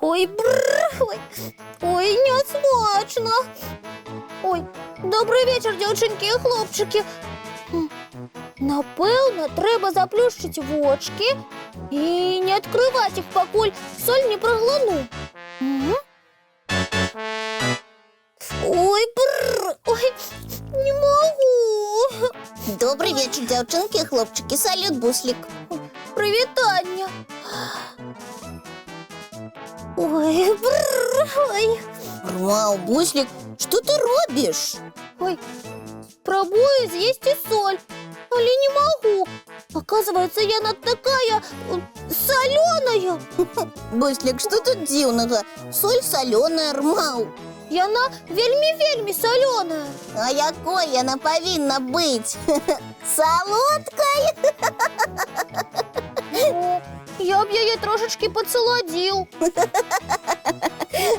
Ой, ой, не смачно. Ой, добрий вечір, дівчинки і хлопчики. Напевно, треба заплющити очки і не відкривати їх, покуль соль не проглону. Ой, ой, не можу. Добрий вечір, дівчинки і хлопчики. Салют, Буслік. Привітання. Ой, ой. Вау, Буслік, що ти робиш? Ой, пробую съесть соль, але не могу. Оказывается, я такая соленая. Буслік, що тут дивного? Соль солена, рмау. Яна вельми-вельми соленая. А якой вона повинна бути? Солодкой? Ну, я б її трошечки підсолодив.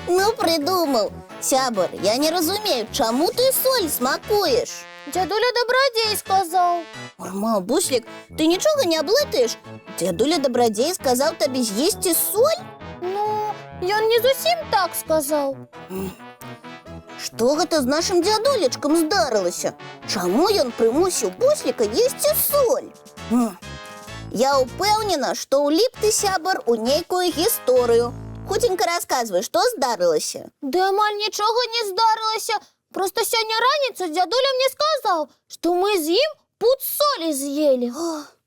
Ну, придумав. Сябор, я не розумію, чому ти соль смакуєш? Дядуля Добродей сказав. Рмау, Буслік, ти нічого не облитаєш? Дядуля Добродей сказав тобі з'їсти соль? Ну, я не зовсім так сказав. Што гэта з нашим дзядулечкам здарылася? Чаму ён прымусіў Бусліка есці соль? Я ўпэўнена, што ўліп ты, сябар, у нейкую гісторыю. Хуценька расказвай, што здарылася? Да амаль нічога не здарылася. Просто сёння раніцу дядуля мне сказаў, што мы з ім пуд солі з'елі.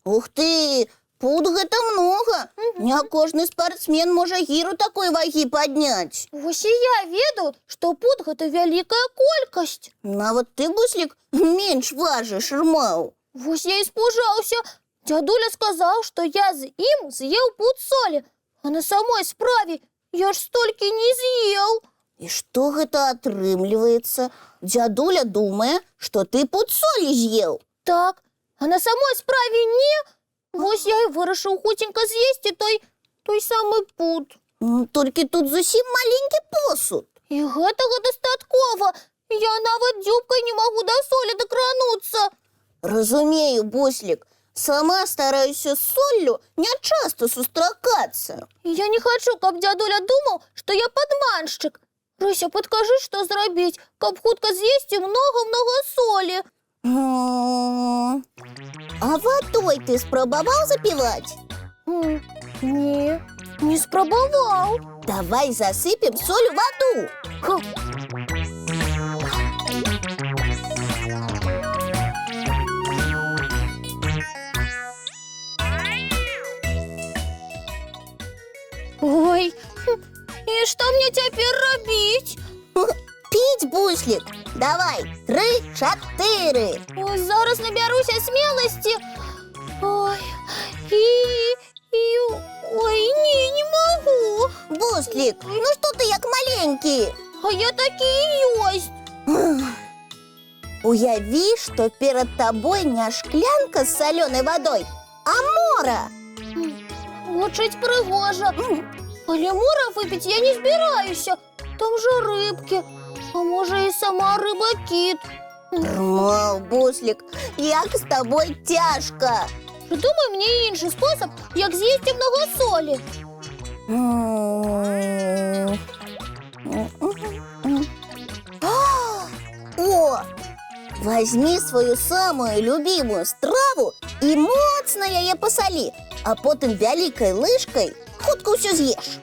Ух ты! Пуд гэта многа. Не кожны спартсмен можа гіру такой вагі падняць. Вось і я ведаю, што пуд гэта вялікая колькасць. Нават ты, Буслік, менш важыш, рмау. Вось я і спужаўся. Дядуля сказаў, што я з ім з'еў пуд солі, а на самой справе я ж столькі не з'еў. І што гэта атрымліваецца? Дзядуля думае, што ты пуд солі з'еў. Так, а на самой справе не. Вось я і вырашыў хуценька з'есці той самы пуд. Толькі тут зусім маленькі посуд. І гэтага дастаткова. Я нават дзюбкай не магу да солі дакрануцца. Разумею, Буслік. Сама стараюся з соллю нячаста сустракацца. Я не хачу, каб дзядуля думаў, што я падманшчык. Рыся, падкажы, што зрабіць, каб хутка з'есці многа-многа солі. А вадой ты спрабаваў запіваць? Не спрабаваў. Давай засыпем соль у ваду. Ой, і што мне цяпер рабіць? Піць, Буслік. Давай, 3-4. Ой, зараз набяруся смеласці. Ой, ой, не магу. Буслік, ну што ты як маленькі? А я такі і ёсць. Уяві, што перад табой не шклянка з салёнай вадой, а мора. Гучыць прыгожа. Але мора выпіць я не збіраюся. Там жа рыбкі. А можа і сама рыба-кіт. Рмау, Буслік, як з табой цяжка. Придумай мне іншы спосаб, як з'їсти много солі. О! Возьми свою самую любимую страву і моцна яе пасалі, а потым вялікай лыжкай хутка ўсё з'еш.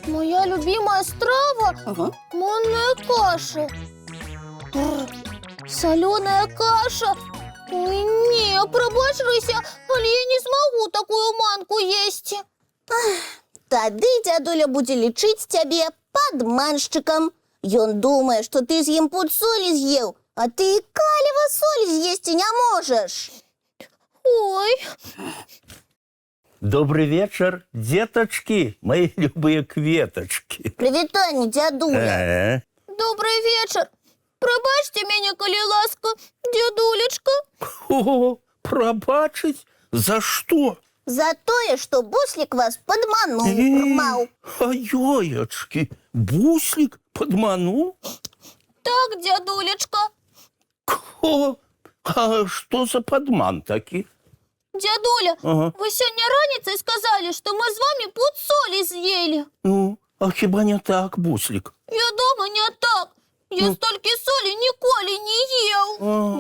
Моя любимая страва – манная каша. Соленая каша? Ой, не, пробач, Рыся, але я не смогу такую манку есть. Тады дзядуля будзе лічыць цябе падманшчыкам. Ён думае, што ты з ім пуд солі з'еў, а ты і каліва солі з'есці не можаш. Ой. Добрый вечер, деточки, мои любые кветочки. Прывітанне, дзядуля. Добрый вечер. Пробачьте меня, коли ласка, дедулечка. О, Прабачыць? За што? За тое, што буслік вас падмануў, Рмаў. А ёечкі, буслік падмануў? Так, дзядулечка. О, а што за падман такі? Дзядуля, Ага. вы сёння раніцай сказалі, што мы з вамі пуд солі з'елі. Ну, а хіба не так, буслік? Вядома, не так. Я столькі солі ніколі не ел.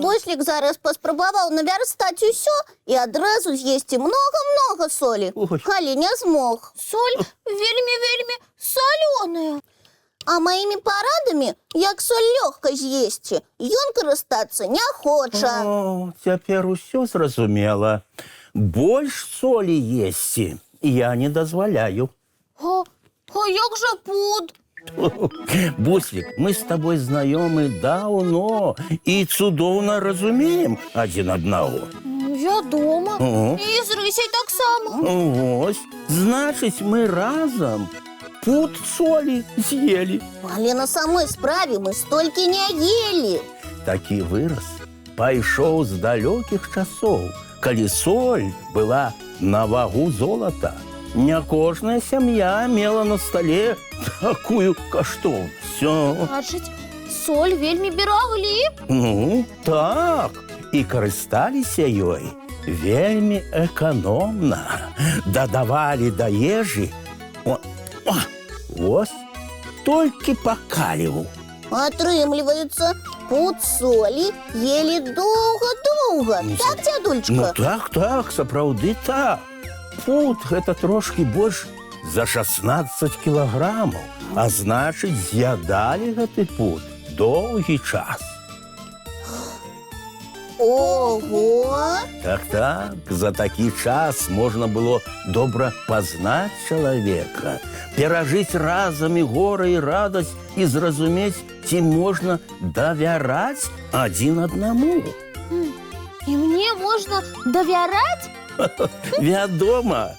Буслік зараз паспрабаваў навярстаць усё і адразу з'есці многа-многа солі, Ой. але не змог. Соль вельмі-вельмі салёная. А маімі парадамі, як соль лёгка з'есці, ён карыстацца не хоча. О, цяпер усё зразумела. Больш солі есці я не дазваляю. А як жа пуд? Буслік, мы з табой знаёмы даўно і цудоўна разумеем адзін аднаго. Вядома. Ого. І з рысей таксама. Вось, значыць, мы разам пуд солі з'елі. Але на самой справе мы столькі не елі. Такі выраз пайшоў з далёкіх часоў, калі соль была на вагу золата. Не кожная сям'я мела на стале такую каштоўнасць. Значыць, соль вельмі бераглі. Ну, так, і карысталіся ёй вельмі эканомна. Дадавалі да ежы, ось, толькі па каліву. Атрымліваецца, пуд солі елі доўга-доўга. Так, Ну, дзядульчка? так, сапраўды так. Пуд гэта трошкі больш за 16 кілаграмаў, а значыць, з'ядалі гэты пуд доўгі час. Ого! Так, за такі час можна было добра пазнаць чалавека, перажыць разам і гора і радасць і зразумець, ці можна давяраць адзін аднаму. І мне можна давяраць? Вядома,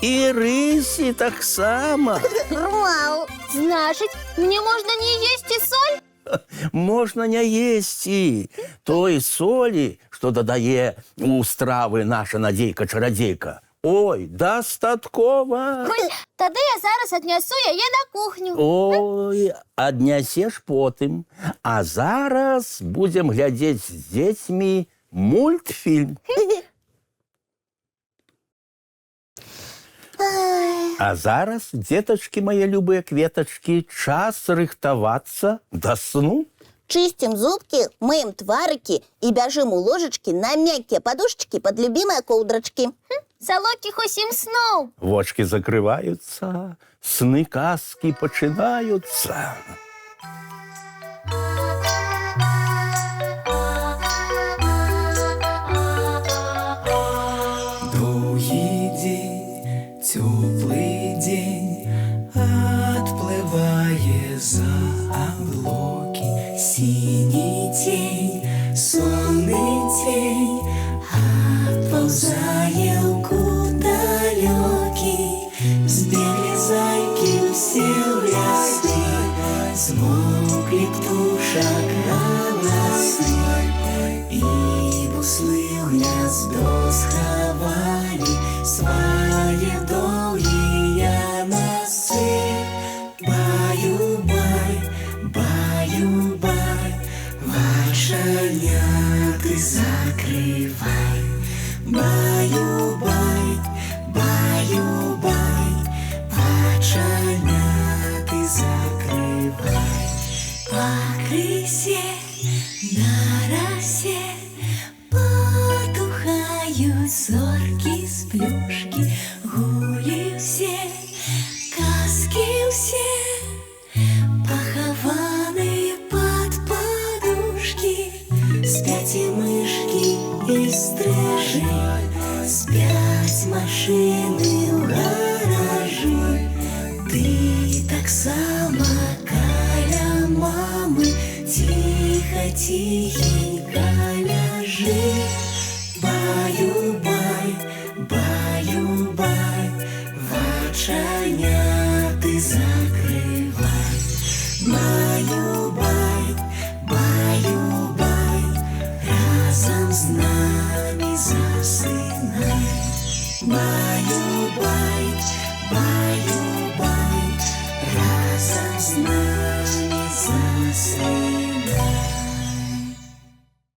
і рысі таксама. Рмаў! Значыць, мне можна не есці соль? Можна не есці той солі, што дадае у стравы наша надзейка-чарадзейка. Ой, дастаткова. Тады я зараз аднясу яе на кухню. Ой, аднясеш потым. А зараз будзем глядзець з дзецьмі мультфільм. А зараз, дзетачкі мае любыя кветачкі, час рыхтавацца да сну. Чысцім зубкі, мыем тварыкі і бяжым у ложачкі на мяккія падушчыкі пад любімыя коўдрачкі. Салодкіх усім сноў. Вочки закрываюцца, сны казкі пачынаюцца. Доўгі дзень, цёплы дзень, адплывае за аблокі. Сіні цень, сонны цень, адпаўзае ў кут далёкі. Збеглі зайкі ўсе ў лясы, змоўклі птушак галасы, і буслы ў гняздо схавалі свае доўгія носы. Баю-бай, баю-бай, вачаняты закрывай. Баю-бай, баю-бай, вачаняты закрывай. Пакрысе на расе потухаюць зоркі з плюшкі. Гулі ўсе, казкі ўсе, пахаваныя пад падушкі. Спяць і мышкі і стрыжы, спяць машыны ў гаражы. Ты таксама каля мамы ціха-ціхенька ляжы. Баю-бай, баю-бай, вачаняты закрывай. Баю-бай, баю-бай, разам з намі засыпай. засинай. Баю-бай, баю.